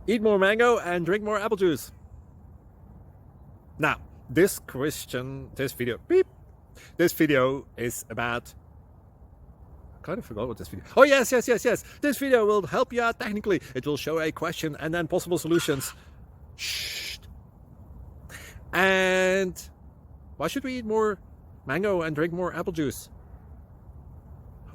eat more mango and drink more apple juice. Now, this video is about, I kind of forgot what this video, oh yes, this video will help you out technically. It will show a question and then possible solutions. Shh. And why should we eat more mango and drink more apple juice?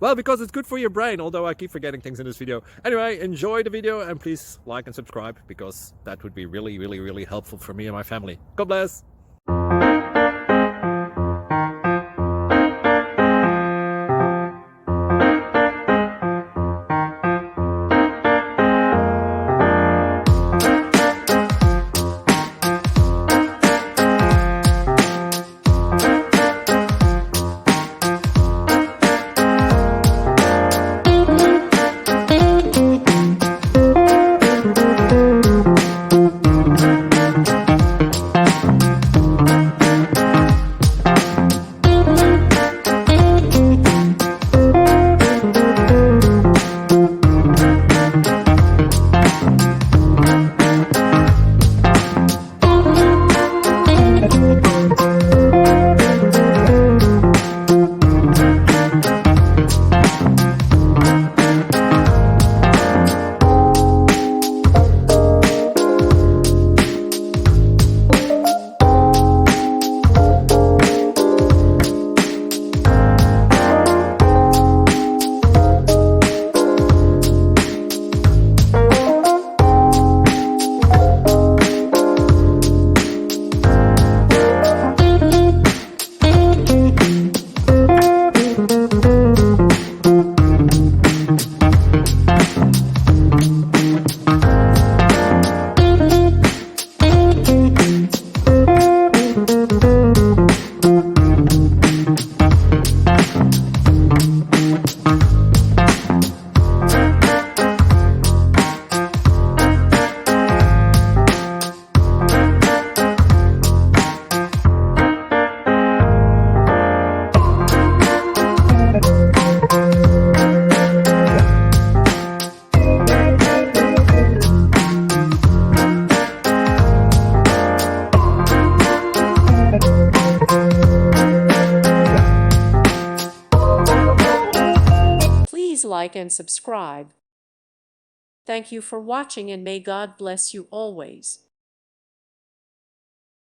Well, because it's good for your brain, although I keep forgetting things in this video. Anyway, enjoy the video and please like and subscribe, because that would be really helpful for me and my family. God bless! Please like and subscribe. Thank you for watching and may God bless you always.